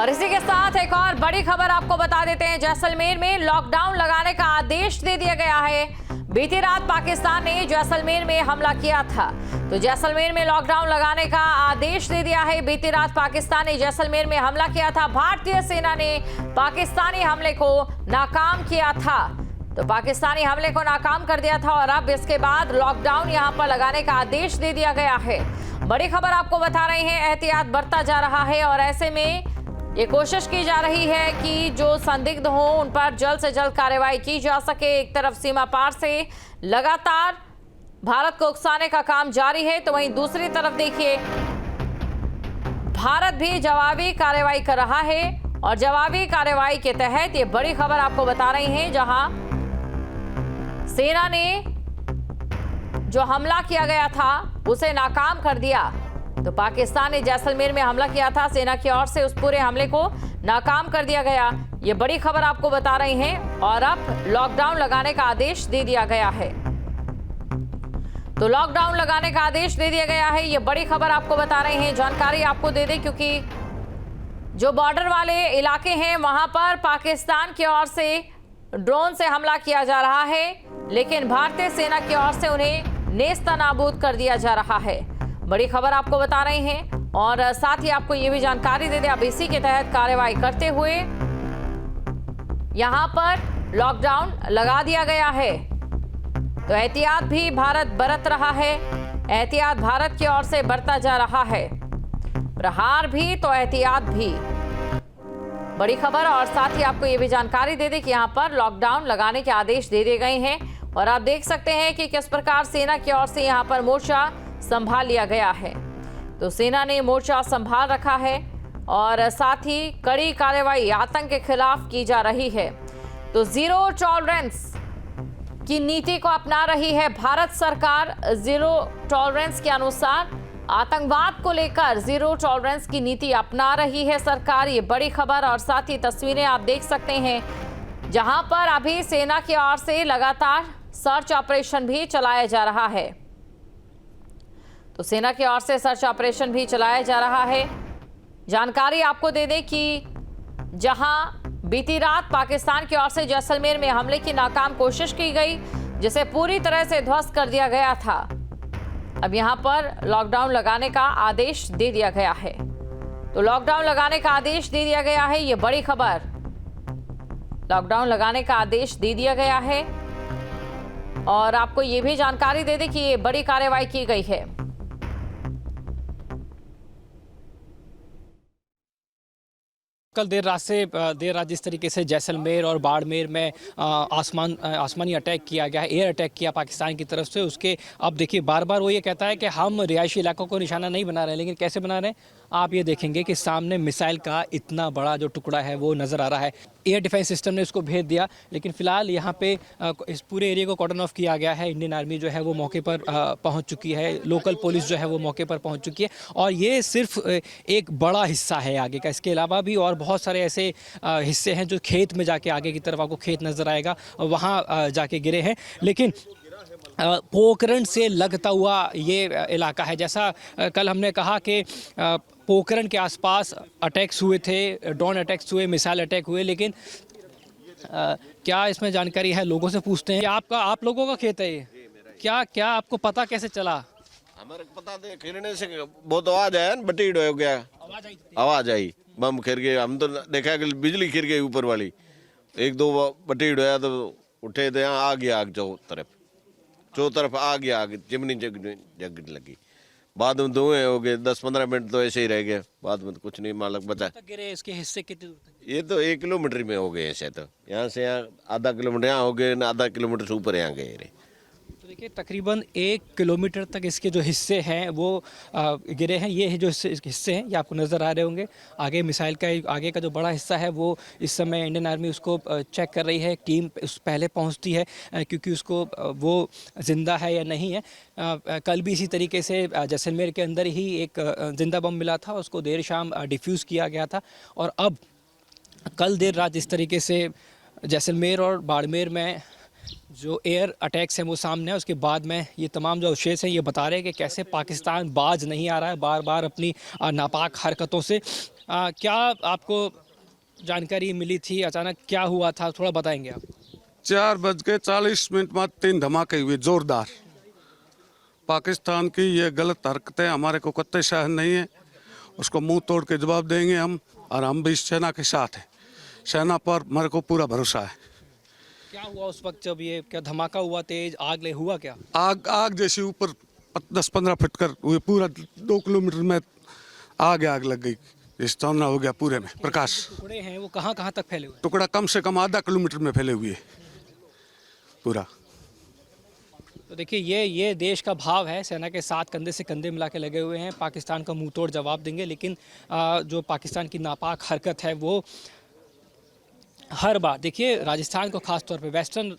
और इसी के साथ एक और बड़ी खबर आपको बता देते हैं। जैसलमेर में लॉकडाउन लगाने का आदेश दे दिया गया है। बीती रात पाकिस्तान ने जैसलमेर में हमला किया था, तो जैसलमेर में लॉकडाउन लगाने का आदेश दे दिया है। बीती रात पाकिस्तान ने जैसलमेर में हमला किया था। भारतीय सेना ने पाकिस्तानी हमले को नाकाम किया था, तो पाकिस्तानी हमले को नाकाम कर दिया था और अब इसके बाद लॉकडाउन यहां पर लगाने का आदेश दे दिया गया है। बड़ी खबर आपको बता रहे हैं, एहतियात बरता जा रहा है और ऐसे में ये कोशिश की जा रही है कि जो संदिग्ध हों उन पर जल्द से जल्द कार्रवाई की जा सके। एक तरफ सीमा पार से लगातार भारत को उकसाने का काम जारी है, तो वहीं दूसरी तरफ देखिए भारत भी जवाबी कार्रवाई कर रहा है और जवाबी कार्रवाई के तहत ये बड़ी खबर आपको बता रही हैं, जहां सेना ने जो हमला किया गया था उसे नाकाम कर दिया। तो पाकिस्तान ने जैसलमेर में हमला किया था, सेना की ओर से उस पूरे हमले को नाकाम कर दिया गया। ये बड़ी खबर आपको बता रही हैं और अब लॉकडाउन लगाने का आदेश दे दिया गया है। तो लॉकडाउन लगाने का आदेश दे दिया गया है, ये बड़ी खबर आपको बता रहे हैं। जानकारी आपको दे दें क्योंकि जो बॉर्डर वाले इलाके हैं वहां पर पाकिस्तान की ओर से ड्रोन से हमला किया जा रहा है, लेकिन भारतीय सेना की ओर से उन्हें नेस्तनाबूद कर दिया जा रहा है। बड़ी खबर आपको बता रहे हैं और साथ ही आपको ये भी जानकारी दे दें, अब इसी के तहत कार्रवाई करते हुए यहां पर लॉकडाउन लगा दिया गया है। तो एहतियात भी भारत बरत रहा है, एहतियात भारत की ओर से बरता जा रहा है। प्रहार भी तो एहतियात भी। बड़ी खबर और साथ ही आपको ये भी जानकारी दे दें कि यहां पर लॉकडाउन लगाने के आदेश दे दिए गए हैं और आप देख सकते हैं कि किस प्रकार सेना की ओर से यहां पर मोर्चा संभाल लिया गया है। तो सेना ने मोर्चा संभाल रखा है और साथ ही कड़ी कार्रवाई आतंक के खिलाफ की जा रही है। तो जीरो टॉलरेंस की नीति को अपना रही है भारत सरकार। जीरो टॉलरेंस के अनुसार आतंकवाद को लेकर जीरो टॉलरेंस की नीति अपना रही है सरकार। ये बड़ी खबर और साथ ही तस्वीरें आप देख सकते हैं, जहां पर अभी सेना की ओर से लगातार सर्च ऑपरेशन भी चलाया जा रहा है। तो सेना की ओर से सर्च ऑपरेशन भी चलाया जा रहा है। जानकारी आपको दे दें कि जहां बीती रात पाकिस्तान की ओर से जैसलमेर में हमले की नाकाम कोशिश की गई, जिसे पूरी तरह से ध्वस्त कर दिया गया था, अब यहां पर लॉकडाउन लगाने का आदेश दे दिया गया है। तो लॉकडाउन लगाने का आदेश दे दिया गया है, ये बड़ी खबर। लॉकडाउन लगाने का आदेश दे दिया गया है और आपको ये भी जानकारी दे दें कि ये बड़ी कार्रवाई की गई है। कल देर रात जिस तरीके से जैसलमेर और बाड़मेर में आसमानी अटैक किया गया है, एयर अटैक किया पाकिस्तान की तरफ से, उसके अब देखिए बार बार वो ये कहता है कि हम रिहायशी इलाकों को निशाना नहीं बना रहे हैं, लेकिन कैसे बना रहे हैं आप ये देखेंगे कि सामने मिसाइल का इतना बड़ा जो टुकड़ा है वो नज़र आ रहा है। एयर डिफेंस सिस्टम ने उसको भेज दिया, लेकिन फिलहाल यहाँ पे इस पूरे एरिया को कॉर्डन ऑफ किया गया है। इंडियन आर्मी जो है वो मौके पर पहुँच चुकी है, लोकल पुलिस जो है वो मौके पर पहुँच चुकी है और ये सिर्फ एक बड़ा हिस्सा है आगे का। इसके अलावा भी और बहुत सारे ऐसे हिस्से हैं जो खेत में जाके आगे की तरफ आपको खेत नज़र आएगा, वहाँ जाके गिरे हैं। लेकिन पोखरण से लगता हुआ ये इलाका है, जैसा कल हमने कहा कि पोखरण के आसपास अटैक्स हुए थे, ड्रोन अटैक्स हुए, मिसाइल अटैक हुए, लेकिन क्या इसमें जानकारी है? लोगों से पूछते हैं। आप लोगों का खेत है ये? क्या आपको पता कैसे चला? हमारे पता थे, खेलने से बहुत आवाज आया, बटी हो गया, आवाज आई, बम गिर गए। हम तो देखा कि बिजली गिर गई ऊपर वाली, एक दो बटी होया तो उठे थे, यहाँ आ गया आग, चौ तरफ आ गया आग, चिमनी जग लगी। बाद में धुएं हो गए, 10-15 मिनट तो ऐसे ही रह गए, बाद में तो कुछ नहीं मालूम बचा। गिरे इसके हिस्से कितने दूर तक? ये तो 1 किलोमीटर में हो गए ऐसे, तो यहाँ से यहाँ आधा किलोमीटर यहाँ हो गए, आधा किलोमीटर से ऊपर यहाँ गए रे। तो देखिए तकरीबन 1 किलोमीटर तक इसके जो हिस्से हैं वो गिरे हैं। ये जो हिस्से हैं ये आपको नज़र आ रहे होंगे। आगे मिसाइल का आगे का जो बड़ा हिस्सा है वो इस समय इंडियन आर्मी उसको चेक कर रही है। टीम उस पहले पहुंचती है क्योंकि उसको वो ज़िंदा है या नहीं है। कल भी इसी तरीके से जैसलमेर के अंदर ही एक ज़िंदा बम मिला था, उसको देर शाम डिफ्यूज़ किया गया था और अब कल देर रात इस तरीके से जैसलमेर और बाड़मेर में जो एयर अटैक्स हैं वो सामने है। उसके बाद में ये तमाम जो अवशेष हैं ये बता रहे हैं कि कैसे पाकिस्तान बाज नहीं आ रहा है, बार बार अपनी नापाक हरकतों से। क्या आपको जानकारी मिली थी, अचानक क्या हुआ था, थोड़ा बताएंगे आप? 4:40 बाद 3 धमाके हुए जोरदार। पाकिस्तान की ये गलत हरकतें हमारे को कतई सहन नहीं है, उसको मुंह तोड़ के जवाब देंगे हम, और हम भी सेना के साथ हैं। सेना पर मेरे को पूरा भरोसा है। क्या हुआ उस वक्त जब ये क्या धमाका हुआ, तेज आग ले हुआ क्या? आग जैसे ऊपर 10-15 फुट कर हुए, पूरा 2 किलोमीटर में आग लग गई। इस सामना हो गया पूरे में प्रकाश। टुकड़े हैं वो कहाँ कहाँ तक फैले हुए? टुकड़ा कम से कम आधा किलोमीटर में फैले हुए पूरा। तो देखिए ये देश का भाव है, सेना के साथ कंधे से कंधे मिला के लगे हुए हैं। पाकिस्तान का मुंह तोड़ जवाब देंगे, लेकिन जो पाकिस्तान की नापाक हरकत है वो हर बार, देखिए राजस्थान को खास तौर पे, वेस्टर्न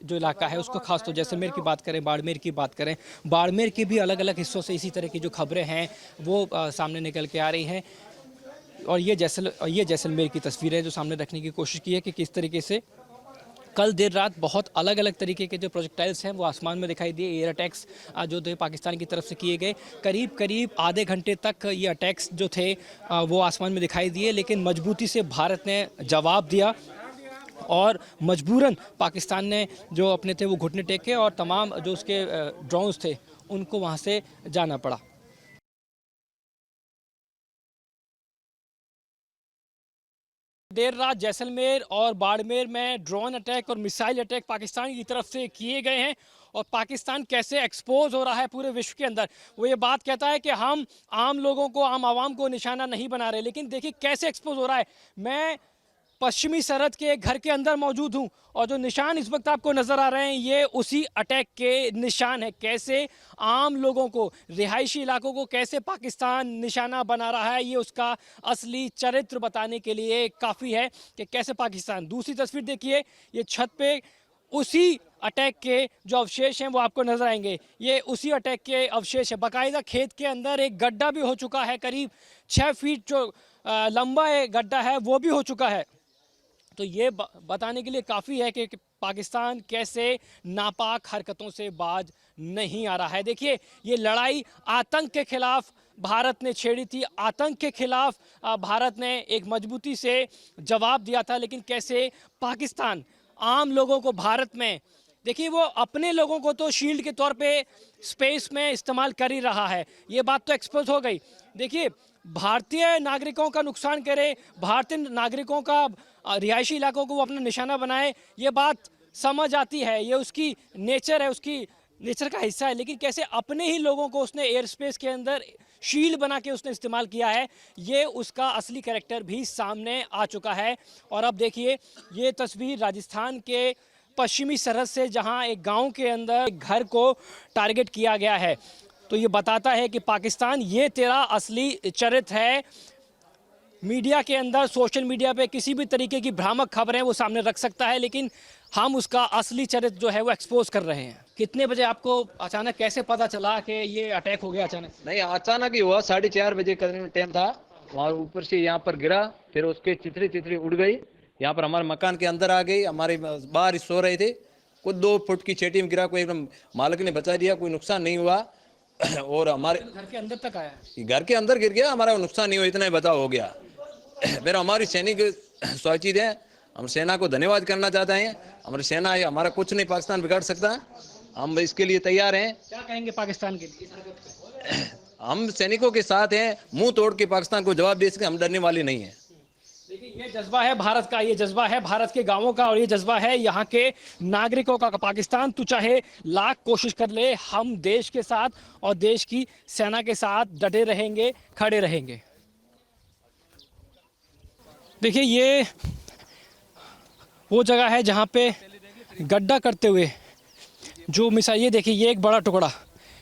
जो इलाका है उसको खास तौर, जैसलमेर की बात करें, बाड़मेर की बात करें, बाड़मेर के भी अलग अलग हिस्सों से इसी तरह की जो खबरें हैं वो सामने निकल के आ रही हैं। और ये जैसलमेर की तस्वीरें जो सामने रखने की कोशिश की है कि किस तरीके से कल देर रात बहुत अलग अलग तरीके के जो प्रोजेक्टाइल्स हैं वो आसमान में दिखाई दिए। एयर अटैक्स जो थे पाकिस्तान की तरफ से किए गए, करीब आधे घंटे तक ये अटैक्स जो थे वो आसमान में दिखाई दिए, लेकिन मजबूती से भारत ने जवाब दिया और मजबूरन पाकिस्तान ने जो अपने थे वो घुटने टेके और तमाम जो उसके ड्रोन्स थे उनको वहाँ से जाना पड़ा। देर रात जैसलमेर और बाड़मेर में ड्रोन अटैक और मिसाइल अटैक पाकिस्तान की तरफ से किए गए हैं, और पाकिस्तान कैसे एक्सपोज हो रहा है पूरे विश्व के अंदर। वो ये बात कहता है कि हम आम लोगों को, आम आवाम को निशाना नहीं बना रहे, लेकिन देखिए कैसे एक्सपोज हो रहा है। मैं पश्चिमी सरहद के एक घर के अंदर मौजूद हूं और जो निशान इस वक्त आपको नजर आ रहे हैं ये उसी अटैक के निशान है। कैसे आम लोगों को, रिहायशी इलाकों को कैसे पाकिस्तान निशाना बना रहा है, ये उसका असली चरित्र बताने के लिए काफ़ी है कि कैसे पाकिस्तान। दूसरी तस्वीर देखिए, ये छत पे उसी अटैक के जो अवशेष हैं वो आपको नजर आएंगे। ये उसी अटैक के अवशेष है। बाकायदा खेत के अंदर एक गड्ढा भी हो चुका है, करीब 6 फीट जो लंबा गड्ढा है वो भी हो चुका है। तो ये बताने के लिए काफ़ी है कि पाकिस्तान कैसे नापाक हरकतों से बाज नहीं आ रहा है। देखिए ये लड़ाई आतंक के खिलाफ भारत ने छेड़ी थी, आतंक के खिलाफ भारत ने एक मजबूती से जवाब दिया था, लेकिन कैसे पाकिस्तान आम लोगों को भारत में, देखिए वो अपने लोगों को तो शील्ड के तौर पे स्पेस में इस्तेमाल कर ही रहा है, ये बात तो एक्सपोज हो गई। देखिए भारतीय नागरिकों का नुकसान करे, भारतीय नागरिकों का रिहायशी इलाकों को वो अपना निशाना बनाए, ये बात समझ आती है, ये उसकी नेचर है, उसकी नेचर का हिस्सा है। लेकिन कैसे अपने ही लोगों को उसने एयर स्पेस के अंदर शील्ड बना के उसने इस्तेमाल किया है, ये उसका असली कैरेक्टर भी सामने आ चुका है। और अब देखिए ये तस्वीर राजस्थान के पश्चिमी सरहद से, जहां एक गांव के अंदर एक घर को टारगेट किया गया है। तो ये बताता है कि पाकिस्तान, ये तेरा असली चरित्र है। मीडिया के अंदर, सोशल मीडिया पे किसी भी तरीके की भ्रामक खबरें वो सामने रख सकता है, लेकिन हम उसका असली चरित्र जो है वो एक्सपोज कर रहे हैं। कितने बजे आपको अचानक कैसे पता चला कि ये अटैक हो गया? अचानक नहीं, अचानक ही हुआ। 4:30 बजे का टाइम था, वहाँ ऊपर से यहाँ पर गिरा, फिर उसके चितरी उड़ गई, यहाँ पर हमारे मकान के अंदर आ गई। हमारे बाहर सो रहे थे, कुछ 2 फुट की चेटी में गिरा, कोई एकदम मालिक ने बचा दिया, कोई नुकसान नहीं हुआ। और हमारे घर के अंदर तक आया, घर के अंदर गिर गया, हमारा नुकसान नहीं हुआ, इतना ही बचाव हो गया। फिर हमारी सैनिक सुरक्षित है, हम सेना को धन्यवाद करना चाहते हैं। हमारी सेना है, हमारा कुछ नहीं पाकिस्तान बिगाड़ सकता, हम इसके लिए तैयार हैं। क्या कहेंगे पाकिस्तान के लिए? हम सैनिकों के साथ हैं, मुंह तोड़ के पाकिस्तान को जवाब दे सके, हम डरने वाले नहीं हैं। देखिए ये जज्बा है भारत का, ये जज्बा है भारत के गांवों का, और ये जज्बा है यहाँ के नागरिकों का। पाकिस्तान तू चाहे लाख कोशिश कर ले, हम देश के साथ और देश की सेना के साथ डटे रहेंगे, खड़े रहेंगे। देखिए ये वो जगह है जहाँ पे गड्ढा करते हुए जो मिसाइल, ये देखिए ये एक बड़ा टुकड़ा,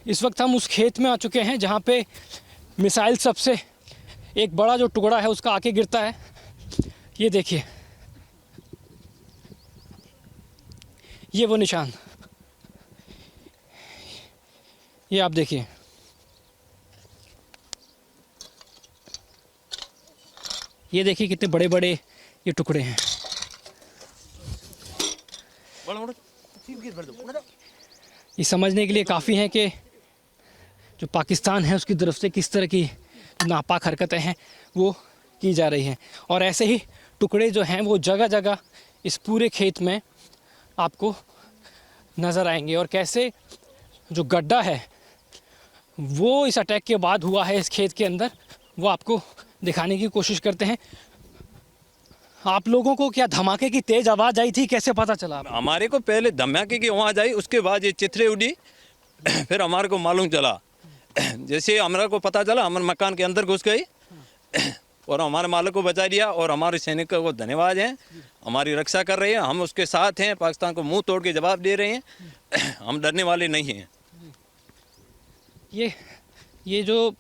इस वक्त हम उस खेत में आ चुके हैं जहाँ पे मिसाइल सबसे एक बड़ा जो टुकड़ा है उसका आके गिरता है। ये देखिए ये वो निशान, ये आप देखिए, ये देखिए कितने बड़े बड़े ये टुकड़े हैं। ये समझने के लिए काफ़ी है कि जो पाकिस्तान है उसकी तरफ से किस तरह की नापाक हरकतें हैं वो की जा रही हैं। और ऐसे ही टुकड़े जो हैं वो जगह जगह इस पूरे खेत में आपको नज़र आएंगे। और कैसे जो गड्ढा है वो इस अटैक के बाद हुआ है इस खेत के अंदर, वो आपको दिखाने की कोशिश करते हैं। आप लोगों को क्या धमाके की तेज आवाज़ आई थी, कैसे पता चला? हमारे को पहले धमाके की आवाज़ आई, उसके बाद ये चित्रे उड़ी, फिर हमारे को मालूम चला। जैसे हमारे को पता चला हमारे मकान के अंदर घुस गई और हमारे मालिक को बचा दिया। और हमारे सैनिकों को धन्यवाद है, हमारी रक्षा कर रहे हैं, हम उसके साथ हैं, पाकिस्तान को मुंह तोड़ के जवाब दे रहे हैं, हम डरने वाले नहीं हैं। ये जो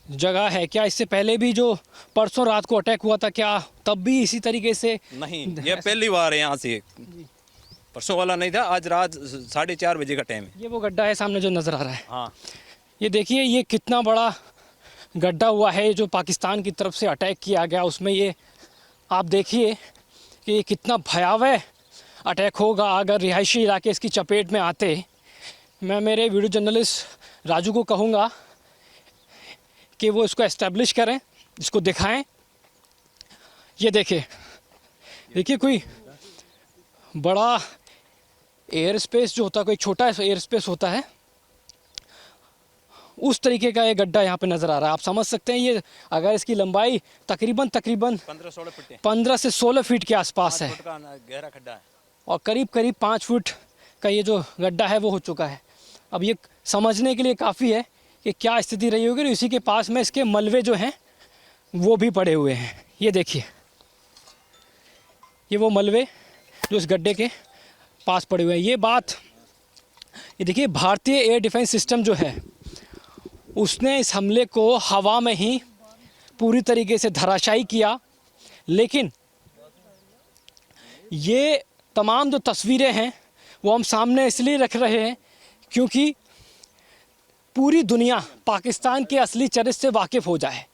जगह है, क्या इससे पहले भी जो परसों रात को अटैक हुआ था, क्या तब भी इसी तरीके से? नहीं, ये पहली बार है यहाँ से, परसों वाला नहीं था, आज रात 4:30 बजे का टाइम है। ये वो गड्ढा है सामने जो नज़र आ रहा है। हाँ, ये देखिए ये कितना बड़ा गड्ढा हुआ है जो पाकिस्तान की तरफ से अटैक किया गया, उसमें ये आप देखिए कि ये कितना भयावह अटैक होगा अगर रिहायशी इलाके इसकी चपेट में आते। मैं मेरे वीडियो जर्नलिस्ट राजू को कहूँगा कि वो इसको एस्टेब्लिश करें, इसको दिखाएं। ये देखिए कोई बड़ा एयर स्पेस जो होता है, कोई छोटा एयर स्पेस होता है, उस तरीके का ये गड्ढा यहाँ पे नज़र आ रहा है। आप समझ सकते हैं ये अगर इसकी लंबाई तकरीबन 15 से 16 फीट के आसपास है गहरा खड्डा है और करीब 5 फुट का ये जो गड्ढा है वो हो चुका है। अब ये समझने के लिए काफ़ी है कि क्या स्थिति रही होगी। इसी के पास में इसके मलबे जो हैं वो भी पड़े हुए हैं। ये देखिए ये वो मलबे जो इस गड्ढे के पास पड़े हुए हैं। ये देखिए भारतीय एयर डिफेंस सिस्टम जो है उसने इस हमले को हवा में ही पूरी तरीके से धराशायी किया। लेकिन ये तमाम जो तस्वीरें हैं वो हम सामने इसलिए रख रहे हैं क्योंकि पूरी दुनिया पाकिस्तान के असली चरित्र से वाकिफ़ हो जाए।